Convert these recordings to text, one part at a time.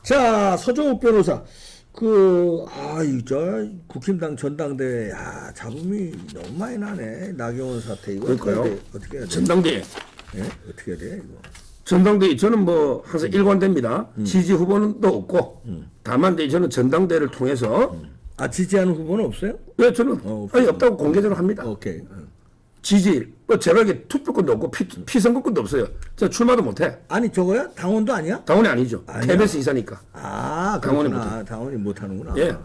자, 서정욱 변호사. 저 국힘당 전당대회, 잡음이 너무 많이 나네. 나경원 사태. 이거 그러니까요. 어떻게 해야 돼? 전당대회. 예? 어떻게 해야 돼, 이거? 전당대회, 저는 뭐, 항상 일관됩니다. 지지 후보는 또 없고, 다만, 저는 전당대회를 통해서. 지지하는 후보는 없어요? 네, 저는, 아니, 없다고 공개적으로 합니다. 오케이. 지지, 뭐, 제가 이게 투표권도 없고, 피선거권도 없어요. 제가 출마도 못해. 아니, 저거야? 당원도 아니야? 당원이 아니죠. 아니야. KBS 이사니까. 당원이 못해. 당원이 못하는구나. 예.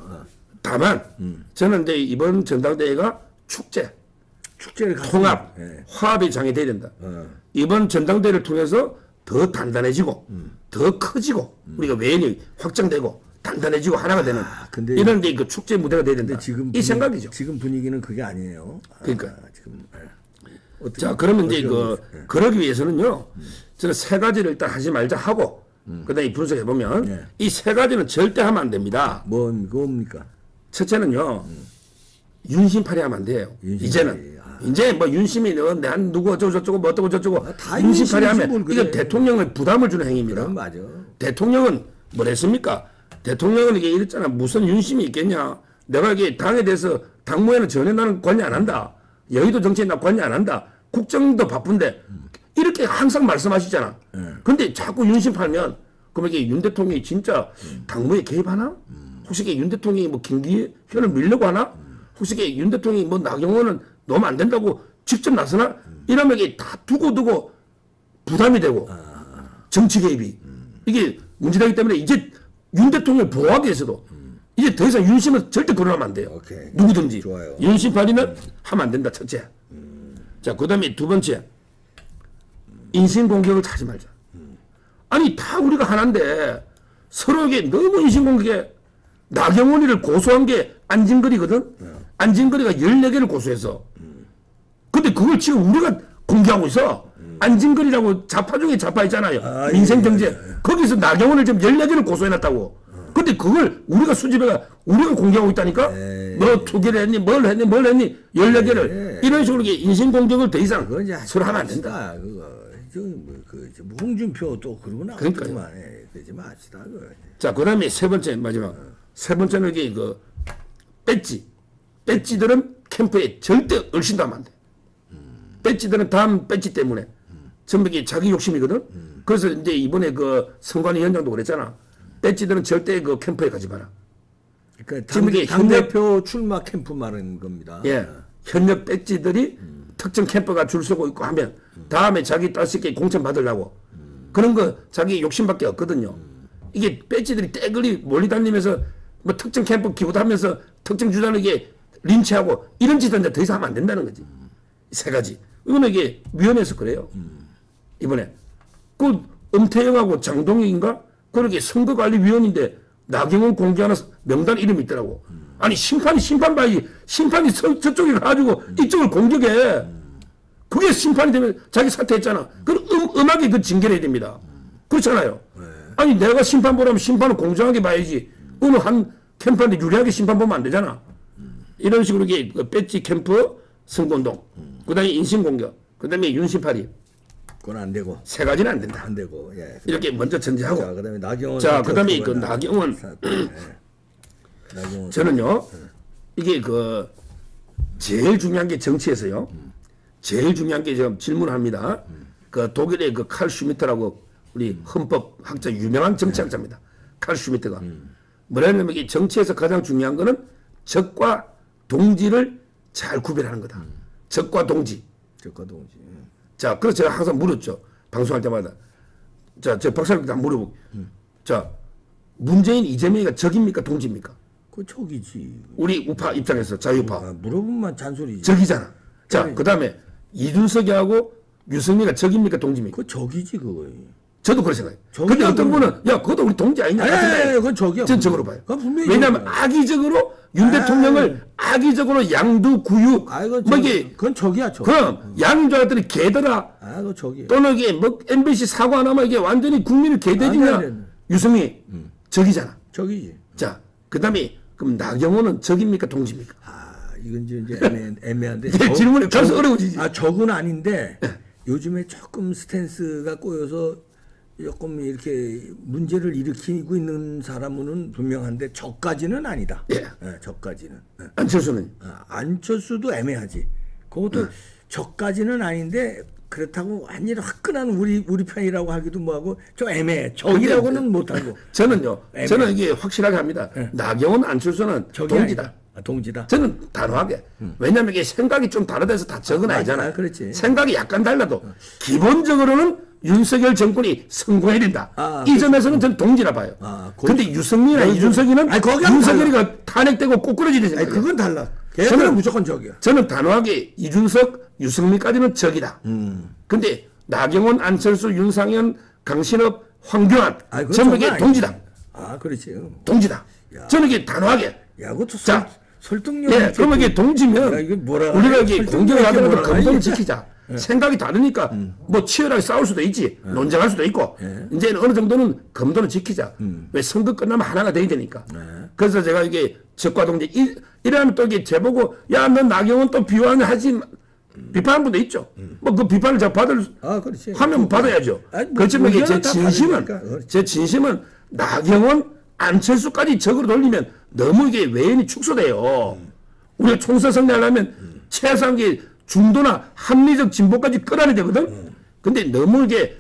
다만, 저는 이제 이번 전당대회가 축제를 통합, 예. 화합의 장이 돼야 된다. 이번 전당대회를 통해서 더 단단해지고, 더 커지고, 우리가 외연이 확장되고, 단단해지고 하나가 되는 근데 이런 게 그 축제 무대가 돼야 된다. 이 생각이죠. 지금 분위기는 그게 아니에요. 그러니까. 지금. 자, 그러면 이제 그러기 위해서는요, 저는 세 가지를 일단 하지 말자 하고, 그 다음에 분석해보면, 이 세 가지는 절대 하면 안 됩니다. 뭡니까? 첫째는요, 윤심팔이 하면 안 돼요. 이제는. 이제 뭐 윤심이 난 누구 어쩌고 뭐 어쩌고 저쩌고 윤심팔이 하면 이거 대통령을 부담을 주는 행위입니다. 그럼 맞아. 대통령은 뭐랬습니까? 대통령은 이게 이랬잖아. 무슨 윤심이 있겠냐. 내가 이게 당에 대해서 당무에는 전혀 나는 관여 안 한다. 여의도 정치에 나 관여 안 한다. 국정도 바쁜데 이렇게 항상 말씀하시잖아. 근데 자꾸 윤심 팔면 그럼 이게 윤 대통령이 진짜 당무에 개입하나? 혹시 이게 윤 대통령이 뭐 김기현을 밀려고 하나? 혹시 이게 윤 대통령이 뭐 나경원은 너무 안 된다고 직접 나서나? 이러면 이게 다 두고 부담이 되고 정치 개입이 이게 문제되기 때문에 이제 윤 대통령을 보호하기 위해서도 이제 더 이상 윤심은 절대 거론하면 안 돼요. 오케이. 누구든지. 좋아요. 윤심 발의는 하면 안 된다. 첫째. 자, 그 다음에 두 번째. 인신공격을 하지 말자. 아니, 다 우리가 하나인데 서로에게 너무 인신공격에 나경원이를 고소한 게 안진걸이거든? 안진걸이가 14개를 고소해서. 근데 그걸 지금 우리가 공개하고 있어. 안진걸이라고 자파 중에 자파 있잖아요. 민생경제. 거기서 나경원을 지금 14개를 고소해놨다고. 근데 그걸 우리가 수집해가 우리가 공개하고 있다니까? 뭐 투기를 했니, 뭘 했니, 14개를. 이런 식으로 인신공격을 더 이상 서로 하면 안 된다. 홍준표 또 그러고 나오더만 해. 그러지 마시다. 자, 그 다음에 세 번째, 마지막. 세 번째는 이게 배지. 배지들은 캠프에 절대 얼씬도 하면 안 돼. 배지들은 다음 배지 때문에 전부 이게 자기 욕심이거든? 그래서 이제 이번에 선관위원장도 그랬잖아. 배지들은 절대 캠프에 가지 마라. 그러니까 지금 이게 당대표 출마 캠프 말하는 겁니다. 예. 현역 배지들이 특정 캠프가 줄 서고 있고 하면 다음에 자기 딸새끼 공천 받으려고 그런 거 자기 욕심밖에 없거든요. 이게 배지들이 떼거리 몰리다니면서 뭐 특정 캠프 기부도 하면서 특정 주장에게 린치하고 이런 짓은 이제 더 이상 하면 안 된다는 거지. 세 가지. 이거는 이게 위원회에서 그래요. 이번에. 엄태영하고 장동익인가? 그렇게 선거관리위원인데 나경원 공개하는 명단 이름이 있더라고. 아니, 심판 봐야지. 심판이 저쪽에 가가지고 이쪽을 공격해. 그게 심판이 되면 자기 사퇴했잖아. 그럼 음하게 징계를 해야 됩니다. 그렇잖아요. 아니, 내가 심판 보라면 심판을 공정하게 봐야지. 어느 한 캠프한테 유리하게 심판 보면 안 되잖아. 이런 식으로 이게 배지 캠프 선거운동. 그 다음에 인신공격. 그 다음에 윤심팔이. 그건 안 되고. 세 가지는 안 된다. 안 되고. 예. 이렇게 먼저 전제하고. 자, 그다음에 나경원. 자, 그다음에 나경원. 저는요. 이게 제일 중요한 게 정치에서요. 제일 중요한 게 지금 질문합니다. 독일의 칼 슈미트라고 우리 헌법학자 유명한 정치학자입니다. 칼 슈미트가. 뭐냐면 이게 정치에서 가장 중요한 거는 적과 동지를 잘 구별하는 거다. 적과 동지. 적과 동지. 자, 그래서 제가 항상 물었죠. 방송할 때마다. 자, 저 박사님도 한 물어보고. 자, 문재인, 이재명이가 적입니까? 동지입니까? 그 적이지. 우리 우파 입장에서, 자유파. 물어보면 잔소리지. 적이잖아. 자, 그 다음에 이준석이하고 유승민이가 적입니까? 동지입니까? 그 적이지, 그거. 저도 그렇게 생각해요. 근데 어떤 분은, 야, 그것도 우리 동지 아니냐? 그건 적이야. 전 적으로 봐요. 왜냐하면 악의적으로 윤 대통령을 악의적으로 양두 구육. 그건 적이야, 적. 그럼 양인 줄 알았더니 개더라. 그거 적이야. 또는 이게 MBC 사고 하나만 이게 완전히 국민을 개돼지냐? 유승민 적이잖아. 적이지. 자, 그다음에 그럼 나경원은 적입니까? 동지입니까? 이건 이제 애매한데. 질문이 계속 어려워지지. 적은 아닌데 요즘에 조금 스탠스가 꼬여서 조금 이렇게 문제를 일으키고 있는 사람은 분명한데 저까지는 아니다. 예. 저까지는. 안철수는 안철수도 애매하지. 그것도 저까지는 아닌데 그렇다고 완전히 화끈한 우리 편이라고 하기도 뭐하고 좀 애매해. 적이라고는 못하고. 저는요. 애매해. 저는 이게 확실하게 합니다. 나경원, 안철수는 동지다. 아니다. 동지다. 저는 단호하게. 왜냐하면 이게 생각이 좀 다르다해서 다 적은 아니잖아요. 그렇지. 생각이 약간 달라도 기본적으로는 윤석열 정권이 성공해야 된다. 이 점에서는 저는 동지라 봐요. 근데 유승민이나 이준석이는 윤석열이가 탄핵되고 꼬꾸라지는 생각이에요. 그건 달라. 걔는 무조건 적이야. 저는 단호하게 이준석, 유승민까지는 적이다. 근데 나경원, 안철수, 윤상현, 강신업, 황교안 전부 이게 동지다. 그렇지. 동지다. 저는 이게 단호하게. 야, 그것도 설득력. 예, 그러면 이게 동지면 우리가 이게 공격을 하더라도 근본을 지키자. 생각이 다르니까 뭐 치열하게 싸울 수도 있지. 논쟁할 수도 있고. 이제는 어느 정도는 검도는 지키자. 왜 선거 끝나면 하나가 돼야 되니까. 그래서 제가 이게 적과 동지 이러면 또 이게 제보고 야, 너 나경원 또 비판하지 비판한 분도 있죠. 뭐 그 비판을 제가 그렇지. 하면 받아야죠. 그렇지만 이게 제 진심은 나경원, 안철수까지 적으로 돌리면 너무 이게 외연이 축소돼요. 우리가 총선 승리하려면 최소한 게 중도나 합리적 진보까지 끌어내야 되거든. 근데 너무 이게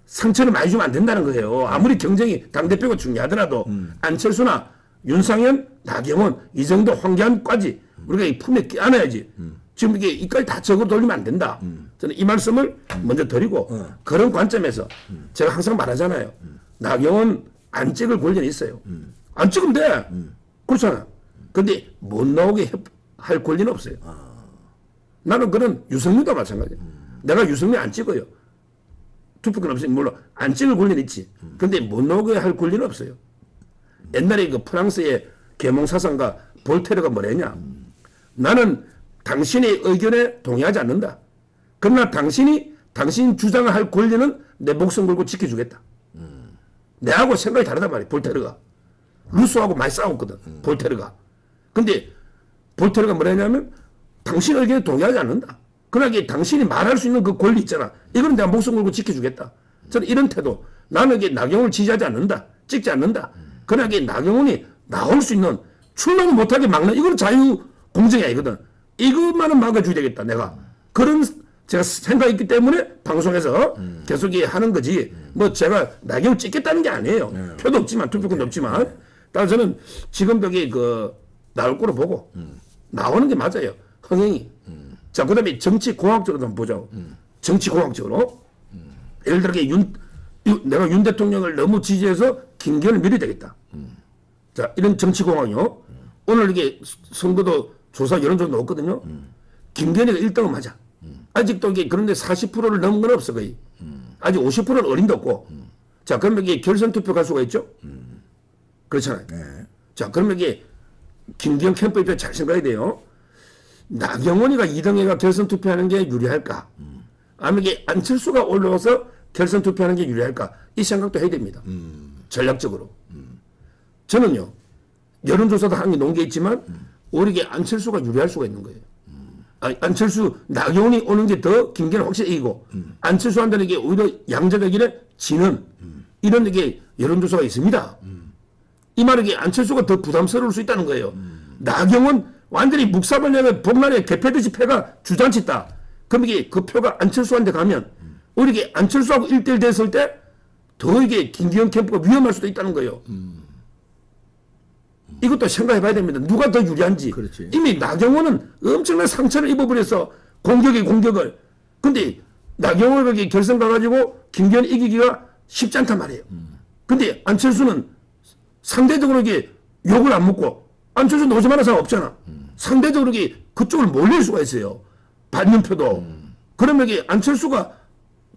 상처를 많이 주면 안 된다는 거예요. 아무리 경쟁이 당대표가 중요하더라도 안철수나 윤상현, 나경원 이 정도 황교안까지 우리가 이 품에 안아야지. 지금 이게 이까지 다 적으로 돌리면 안 된다. 저는 이 말씀을 먼저 드리고 그런 관점에서 제가 항상 말하잖아요. 나경원 안 찍을 권리는 있어요. 안 찍으면 돼. 그렇잖아. 근데 못 나오게 할 권리는 없어요. 나는 그런 유승민도 마찬가지야. 내가 유승민 안 찍어요. 투표권 없으니 물론 안 찍을 권리는 있지. 근데 못 나오게 할 권리는 없어요. 옛날에 그 프랑스의 계몽사상가 볼테르가 뭐랬냐. 나는 당신의 의견에 동의하지 않는다. 그러나 당신 주장을 할 권리는 내 목숨 걸고 지켜주겠다. 내하고 생각이 다르단 말이야. 볼테르가. 루소하고 많이 싸웠거든. 볼테르가. 근데 볼테르가 뭐랬냐면 당신 의견에 동의하지 않는다. 그러나 당신이 말할 수 있는 그 권리 있잖아. 이거는 내가 목숨 걸고 지켜주겠다. 저는 이런 태도. 나는 나경원을 지지하지 않는다. 찍지 않는다. 그러나 나경원이 나올 수 있는 출마를 못하게 막는 이거는 자유 공정이 아니거든. 이것만은 막아줘야 되겠다. 내가. 그런 제가 생각이 있기 때문에 방송에서 계속 하는 거지. 뭐 제가 나경원 찍겠다는 게 아니에요. 표도 없지만 투표권도 없지만. 따라서 저는 지금도 나올 거로 보고 나오는 게 맞아요. 흥행이. 자, 그 다음에 정치공학적으로 한번 보자고. 정치공학적으로. 예를 들어 내가 윤 대통령을 너무 지지해서 김기현을 밀어야 되겠다. 자, 이런 정치공학이요. 오늘 이게 선거도 조사 여론조사 나왔거든요. 김기현이가 1등은 맞아. 아직도 그런데 40%를 넘은 건 없어, 거의. 아직 50%는 어림도 없고. 자, 그러면 결선 투표 갈 수가 있죠? 그렇잖아요. 자, 그러면 김기현 캠프 입장에 잘 생각해야 돼요. 나경원이가 2등해가 결선 투표하는 게 유리할까? 아니면 안철수가 올라와서 결선 투표하는 게 유리할까? 이 생각도 해야 됩니다. 전략적으로. 저는요, 여론조사도 한 게 놓은 게 있지만, 오히려 안철수가 유리할 수가 있는 거예요. 안철수, 나경원이 오는 게 더 김기현은 확실히 이기고, 안철수한테는 오히려 양자가 지는, 이런 여론조사가 있습니다. 이 말은 안철수가 더 부담스러울 수 있다는 거예요. 나경원 완전히 묵사발 내면 복날에 개패듯이 패가 주장치다. 그럼 그 표가 안철수한테 가면 오히려 안철수하고 1대1 됐을 때 더 김기현 캠프가 위험할 수도 있다는 거예요. 이것도 생각해 봐야 됩니다. 누가 더 유리한지. 그렇지. 이미 나경원은 엄청난 상처를 입어버려서 공격을. 근데 나경원이 결선 가가지고 김기현 이기기가 쉽지 않단 말이에요. 근데 안철수는 상대적으로 욕을 안 먹고 안철수 오지 말하는 사람 없잖아. 상대적으로 그쪽을 몰릴 수가 있어요. 받는 표도. 그러면 안철수가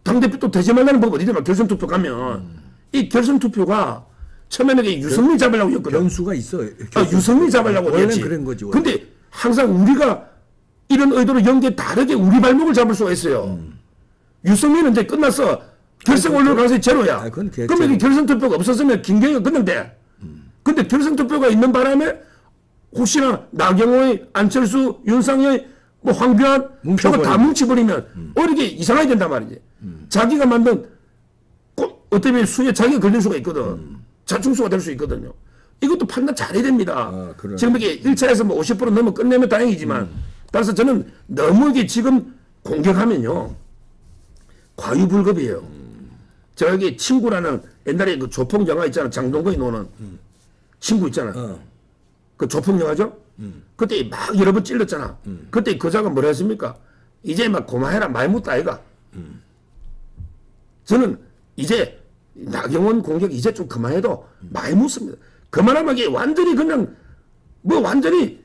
당대표 또 되지 말라는 법 어디든 결선 투표 가면 이 결선 투표가 처음에는 유승민 잡으려고 했거든. 변수가 있어요. 유승민 잡으려고 원래는 했지. 그런 거지. 근데 항상 우리가 이런 의도로 연계 다르게 우리 발목을 잡을 수가 있어요. 유승민은 이제 끝났어. 결선 올라올 가능성이 제로야. 그러면 결선 투표가 없었으면 김경희가 끝난대. 근데 결선 투표가 있는 바람에 혹시나 나경원의, 안철수, 윤상현, 뭐 황교안 표가 다 뭉쳐버리면 오히려 이상하게 된단 말이지. 자기가 만든 어떻게 수에 자기가 걸릴 수가 있거든. 자충수가 될 수 있거든요. 이것도 판단 잘해야 됩니다. 지금 이게 1차에서 뭐 50% 넘어 끝내면 다행이지만 따라서 저는 너무 이게 지금 공격하면요. 과유불급이에요. 제가 여기 친구라는 옛날에 그 조폭 영화 있잖아. 장동건이 노는 친구 있잖아. 그 조폭 영화죠? 그때 막 여러 번 찔렀잖아. 그때 그자가 뭐라 했습니까? 이제 막 고마해라 많이 묻다 아이가. 저는 이제 나경원 공격 이제 좀 그만해도 많이 묻습니다. 그만하면 이게 완전히 그냥 뭐 완전히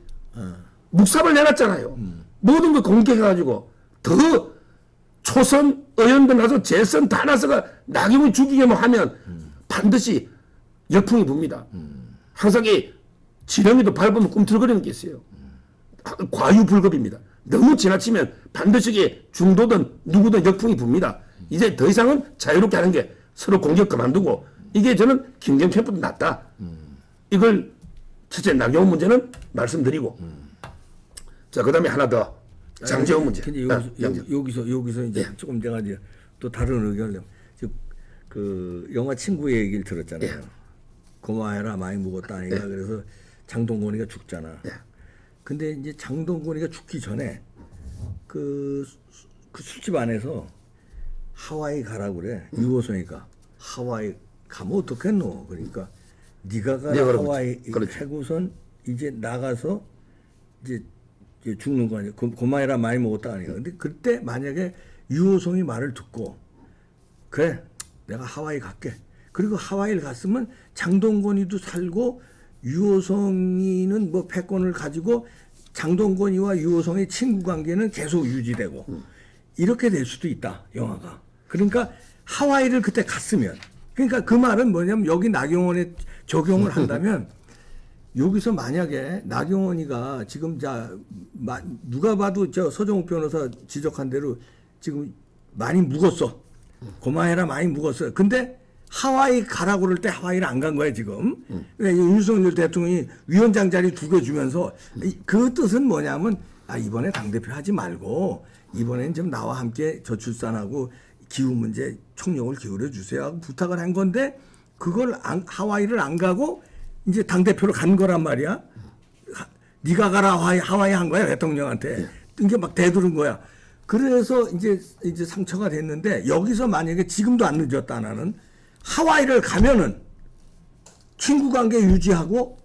묵삽을 내놨잖아요. 모든 걸 공격해가지고 더 초선 의원들 나서 재선 다 나서가 나경원 죽이기만 하면 반드시 역풍이 붑니다. 항상 이 지렁이도 밟으면 꿈틀거리는 게 있어요. 과유불급입니다. 너무 지나치면 반드시 이게 중도든 누구든 역풍이 붑니다. 이제 더 이상은 자유롭게 하는 게 서로 공격 그만두고 이게 저는 김경 캠프도 낫다. 이걸 첫째 나경원 문제는 말씀드리고 자 그다음에 하나 더 장제원 문제. 근데 여기서 이제 조금 내가 이제 또 다른 의견을 그 영화 친구의 얘기를 들었잖아요. 고마해라 많이 묵었다 아니가 그래서 장동건이가 죽잖아. 근데 이제 장동건이가 죽기 전에 그 술집 안에서 하와이 가라고 그래. 유호성이가 하와이 가면 어떻겠노? 그러니까 네가 가라 하와이 해고선 이제 나가서 이제 죽는 거 아니야. 고마해라 많이 먹었다 아니야. 근데 그때 만약에 유호성이 말을 듣고 그래 내가 하와이 갈게. 그리고 하와이를 갔으면 장동건이도 살고 유호성이는 뭐 패권을 가지고 장동건이와 유호성의 친구 관계는 계속 유지되고 이렇게 될 수도 있다 영화가. 그러니까 하와이를 그때 갔으면 그러니까 그 말은 뭐냐면 여기 나경원에 적용을 한다면 여기서 만약에 나경원이가 지금 누가 봐도 저 서정욱 변호사 지적한 대로 지금 많이 묵었어. 고마해라 많이 묵었어요. 근데 하와이 가라고 그럴 때 하와이를 안 간 거야 지금. 윤석열 대통령이 위원장 자리 2개 주면서 그 뜻은 뭐냐면 이번에 당대표 하지 말고 이번엔 좀 나와 함께 저출산하고 기후 문제 총력을 기울여 주세요 하고 부탁을 한 건데 그걸 하와이를 안 가고 이제 당대표로 간 거란 말이야. 네가 가라 하와이 한 거야 대통령한테. 이게 막 대두른 거야. 그래서 이제 상처가 됐는데 여기서 만약에 지금도 안 늦었다 나는 하와이를 가면은 친구 관계 유지하고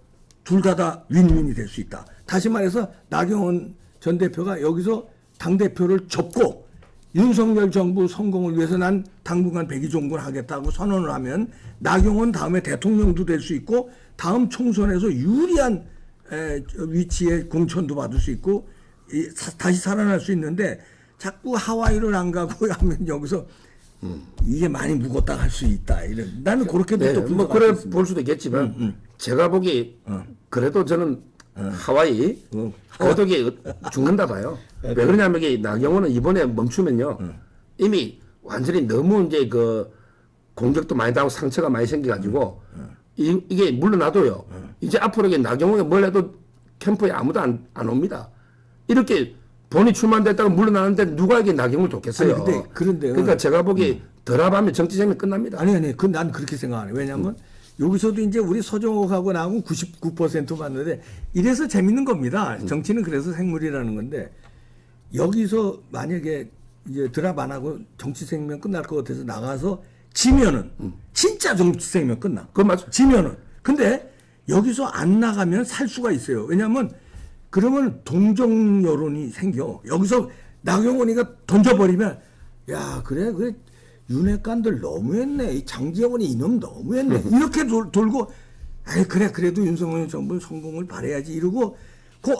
둘 다 윈윈이 될 수 있다. 다시 말해서 나경원 전 대표가 여기서 당대표를 접고 윤석열 정부 성공을 위해서 난 당분간 백의종군 하겠다고 선언을 하면 나경원 다음에 대통령도 될 수 있고 다음 총선에서 유리한 위치에 공천도 받을 수 있고 다시 살아날 수 있는데 자꾸 하와이를 안 가고 하면 여기서 이게 많이 묵었다 할 수 있다. 이런 나는 그렇게도 또 뭐 그래 볼 수도 있겠지만 제가 보기 그래도 저는 하와이 그래도 이게 죽는다 봐요. 왜 그러냐면 이게 나경원은 이번에 멈추면요 이미 완전히 너무 이제 그 공격도 많이 당하고 상처가 많이 생겨가지고 이게 물러나도요. 이제 앞으로 이게 나경원이 뭘 해도 캠프에 아무도 안 옵니다. 이렇게 본인이 출마됐다가 물러나는데 누가 이게 나경원을 돕겠어요. 그런데 그러니까 제가 보기 덜하면 정치 생명 끝납니다. 아니 난 그렇게 생각 안 해. 왜냐하면 여기서도 이제 우리 서정옥하고 나하고 99% 봤는데 이래서 재밌는 겁니다. 정치는 그래서 생물이라는 건데 여기서 만약에 이제 드랍 안 하고 정치 생명 끝날 것 같아서 나가서 지면은 진짜 정치 생명 끝나. 그건 맞죠. 지면은. 근데 여기서 안 나가면 살 수가 있어요. 왜냐하면 그러면 동정 여론이 생겨. 여기서 나경원이가 던져버리면 야 그래 윤핵관들 너무했네. 이 장제원이 이놈 너무했네. 이렇게 돌고 그래 그래도 윤석열 정부 성공을 바라야지 이러고 그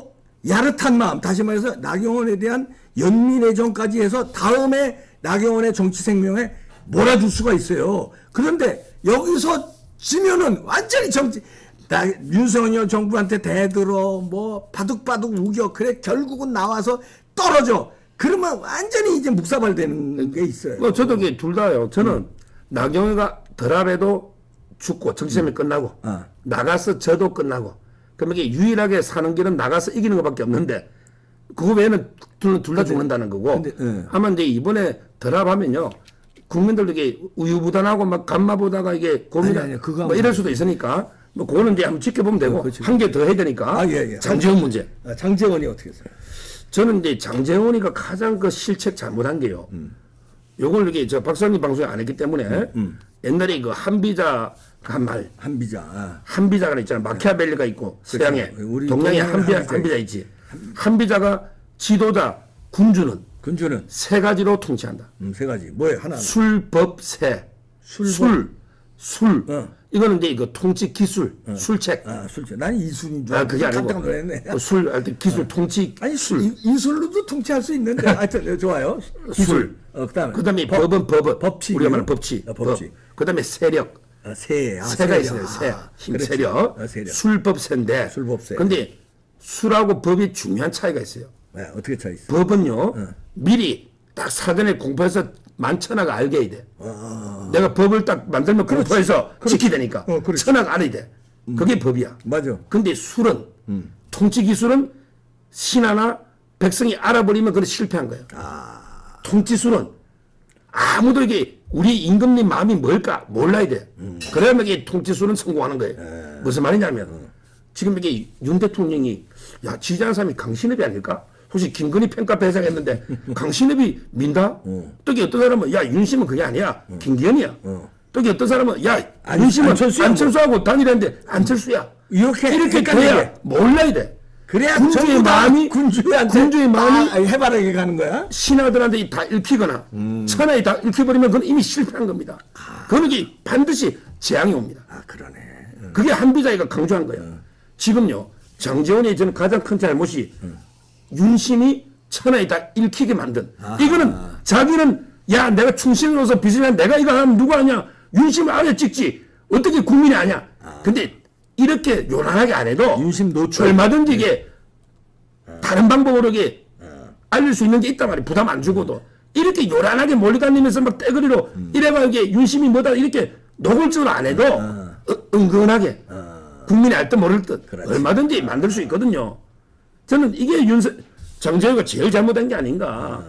야릇한 마음 다시 말해서 나경원에 대한 연민애정까지 해서 다음에 나경원의 정치 생명에 몰아줄 수가 있어요. 그런데 여기서 지면은 완전히 윤석열 정부한테 대들어 뭐 바둑바둑 우겨 그래 결국은 나와서 떨어져. 그러면 완전히 이제 묵사발되는 게 있어요. 저도 이게 둘 다요. 저는 나경원이가 덜합에도 죽고 정치생명 끝나고 나가서 져도 끝나고 그러면 이게 유일하게 사는 길은 나가서 이기는 것밖에 없는데 그거 외에는 둘 다 죽는다는 거고. 아마 이제 이번에 덜합하면요 국민들도 이게 우유부단하고 막 감마 보다가 이게 고민을 아니, 그거 뭐 이럴 수도 있으니까 뭐 그거는 이제 한번 지켜보면 되고 그렇지. 한 개 더 해야 되니까. 예. 장제원 문제. 장제원이 어떻게 했어요? 저는 이제 장제원이가 가장 그 실책 잘못한 게요. 요걸 이렇게 저 박사님 방송에 안 했기 때문에 옛날에 그 한비자 한 말. 한비자. 한비자가 있잖아. 마키아벨리가 있고 서양에 우리 동양에 동양에 한비자 있지. 한비자가 지도자 군주는 군주는 세 가지로 통치한다. 세 가지. 뭐예요? 하나. 술법세. 술. 이거는 이제 이거 통치 기술, 술책. 술책. 난 이술인 줄 알고 그게 아니고 깜짝 놀랐네. 술 할 때 기술 통치. 아니 이술로도 통치할 수 있는데 하여튼 좋아요. 술. 그다음에 법은 법치. 우리가 말하는 법치. 법치. 그다음에 세력. 세가 있어요. 세. 힘 세력. 세력. 술법세인데. 술법세. 근데 술하고 법이 중요한 차이가 있어요. 네, 어떻게 차이 있어? 법은요. 미리 딱 사전에 공부해서 만천하가 알게 해야 돼. 내가 법을 딱 만들면 공부해서 지키되니까. 천하가 알아야 돼. 그게 법이야. 맞아. 근데 술은 통치 기술은 신하나 백성이 알아버리면 그건 실패한 거예요. 통치 술은 아무도 이게 우리 임금님 마음이 뭘까 몰라야 돼. 그래야만 이게 통치 술은 성공하는 거예요. 무슨 말이냐면 지금 이게 윤 대통령이 야 지지하는 사람이 강신업이 아닐까? 혹시 김건희 팬카페 해석했는데 강신업이 민다? 또 어떤 사람은 야 윤심은 그게 아니야. 김기현이야. 또 어떤 사람은 야 윤심은 안철수하고 단일했는데 안철수야. 이렇게 돼야 몰라야 돼. 그래야 군주의 마음이 군주의 마음이 해바라기 가는 거야? 신하들한테 다 읽히거나 천하에 다 읽혀버리면 그건 이미 실패한 겁니다. 그건 이게 반드시 재앙이 옵니다. 그러네. 그게 한비자이가 강조한 거예요. 지금요 장제원이 저는 가장 큰 잘못이 윤심이 천하에 다 읽히게 만든. 이거는 자기는 야 내가 충신으로서 빚을 한 내가 이거 하면 누가 하냐. 윤심을 아래 찍지. 어떻게 국민이 아냐. 근데 이렇게 요란하게 안 해도 윤심 노출. 얼마든지 이게 다른 방법으로 이게 알릴 수 있는 게 있단 말이에요. 부담 안 주고도. 이렇게 요란하게 몰려다니면서 막 떼거리로 이래가 이게 윤심이 뭐다 이렇게 노골적으로 안 해도 은근하게 국민이 알 듯 모를 듯 얼마든지 만들 수 있거든요. 저는 이게 장정호가 제일 잘못한 게 아닌가.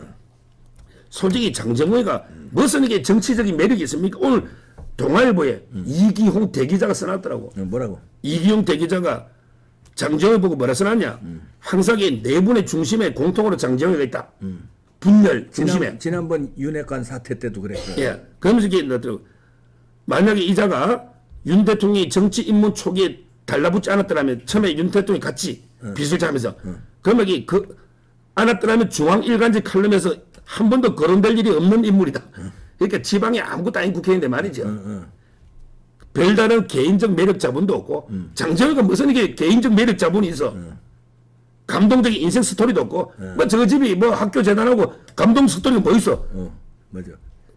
솔직히 장정호가 무슨 이게 정치적인 매력이 있습니까? 오늘 동아일보에 이기홍 대기자가 써놨더라고. 뭐라고? 이기홍 대기자가 장정호 보고 뭐라 써놨냐. 항상 이 네 분의 중심에 공통으로 장정호가 있다. 분열 중심에. 지난번 윤핵관 사태 때도 그랬어요. 예. 그러면서 이게 만약에 이자가 윤 대통령이 정치 입문 초기에 달라붙지 않았더라면 처음에 윤 대통령이 같이 비술자하면서 그러면 이게 않았더라면 중앙일간지 칼럼에서 한 번도 거론될 일이 없는 인물이다. 그러니까 지방에 아무것도 아닌 국회의원인데 말이죠. 별다른 개인적 매력 자본도 없고 장정호가 무슨 이게 개인적 매력 자본이 있어. 감동적인 인생 스토리도 없고 뭐 저 집이 뭐 학교 재단하고 감동 스토리가 뭐 있어. 맞아.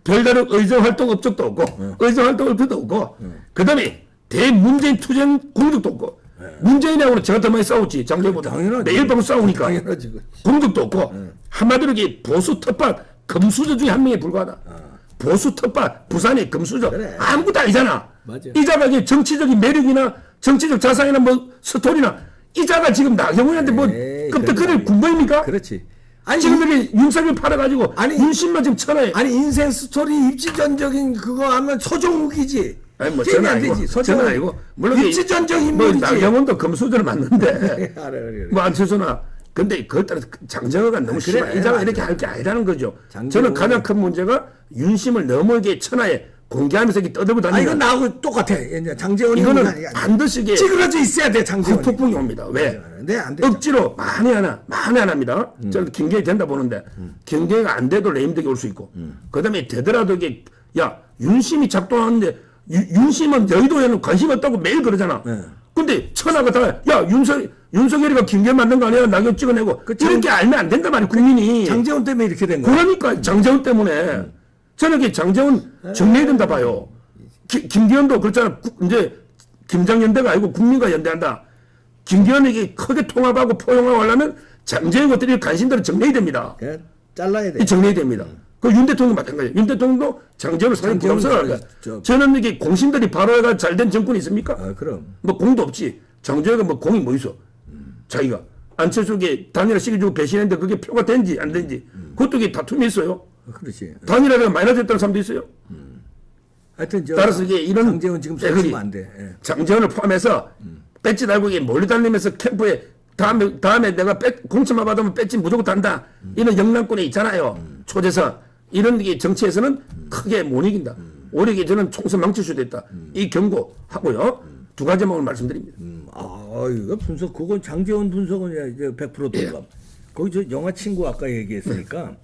별다른 의정활동 업적도 없고 의정활동 업적도 없고 그다음에 대문재인 투쟁 공격도 없고 문재인하고는 제가 더 많이 싸웠지. 장정호보다. 매일 밤 싸우니까. 당연하지. 공격도 없고 한마디로 이게 보수 텃밭 금수저 중에 한 명에 불과하다. 보수 텃밭 부산의 금수저. 그래. 아무것도 아니잖아. 맞아. 이자가 이게 정치적인 매력이나 정치적 자산이나 뭐 스토리나 이자가 지금 나경원한테 뭐 끄떡거릴 군번입니까? 그렇지. 아니 지금 이렇게 윤석열 팔아가지고 윤심만 지금 천하에. 아니 인생 스토리 입지전적인 그거 하면 서정욱이지. 아니 뭐 저는 아니고 저는 아니고 물론 입지전적인 뭐 인물이지. 나경원도 금수저를 맞는데 알아요. 뭐 안철수나 근데 그것 따라 장정호가 너무 심해. 그래, 이자가 맞아. 이렇게 할 게 아니라는 거죠. 장정호. 저는 가장 큰 문제가 윤심을 너무 이게 천하에 공개하면서 이렇게 떠들고 다니는. 이건 나하고 똑같아. 이제 장재원이 이거는 반드시 이게 찌그러져 있어야 돼. 장재원이. 후폭풍이 옵니다. 왜? 네, 안 돼. 억지로 많이 안 합니다. 저는 김경희 된다 보는데 김경희가 안 돼도 레임덕이 올 수 있고 그다음에 되더라도 이게 야 윤심이 작동하는데 윤심은 여의도에는 관심 없다고 매일 그러잖아. 근데 천하가 다 야 윤석열이가 김경희 만든 거 아니야? 낙엽 찍어내고 이렇게 알면 안 된단 말이야 국민이. 장재원 때문에 이렇게 된 거야. 그러니까 장재원 때문에 저는 이게 장재원 정리해야 된다 봐요. 김기현도 그렇잖아. 이제 김장연대가 아니고 국민과 연대한다. 김기현에게 크게 통합하고 포용하고 하려면 장재원 것들이 관심들을 정리해야 됩니다. 그냥 잘라야 돼. 정리해야 됩니다. 그 윤 대통령 마찬가지예요. 윤 대통령도 장재원을 상당히 부담스러워할 거야. 저는 이게 공신들이 바로 해가 잘된 정권이 있습니까? 그럼. 뭐 공도 없지. 장재원가 뭐 공이 뭐 있어. 자기가 안철수에게 단일화 시켜주고 배신했는데 그게 표가 된지 안 된지 그것도 이게 다툼이 있어요. 그렇지. 단일화가 마이너스 됐다는 사람도 있어요. 하여튼 따라서 이게 이런 장재원 지금 써주면 안 돼. 예. 장재원을 포함해서 배지 달고 이게 몰리 달리면서 캠프에 다음에 내가 공천만 받으면 배지 무조건 단다. 이런 영남권에 있잖아요. 초재선 이런 게 정치에서는 크게 못 이긴다. 오히려 이게 저는 총선 망칠 수도 있다. 이 경고하고요. 두 가지만 오늘 말씀드립니다. 이거 분석 그건 장재원 분석은 이제 100% 돌감. 거기 저 영화 친구 아까 얘기했으니까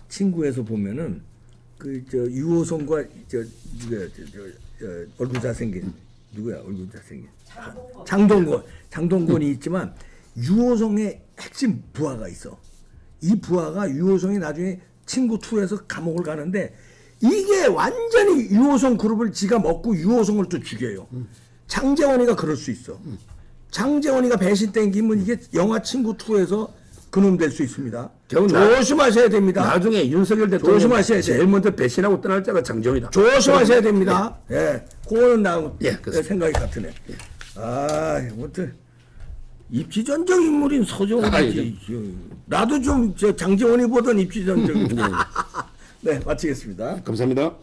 친구에서 보면은 그 저 유호성과 저 누구야 얼굴 잘생긴 누구야 얼굴 잘생긴 장동건이 있지만 유호성의 핵심 부하가 있어. 이 부하가 유호성이 나중에 친구 2에서 감옥을 가는데 이게 완전히 유호성 그룹을 지가 먹고 유호성을 또 죽여요. 장재원이가 그럴 수 있어. 장재원이가 배신 땡기면 이게 영화 친구 2에서 그놈 될 수 있습니다. 조심하셔야 됩니다. 나중에 윤석열 대통령 조심하셔야 돼. 제일 먼저 배신하고 떠날 자가 장재원이다. 조심하셔야 됩니다. 예, 그거는 나 그렇습니다. 생각이 같으네. 아무튼 입지전적 인물인 서정훈이지. 나도 좀 저 장재원이 보던 입지전적. 네, 마치겠습니다. 감사합니다.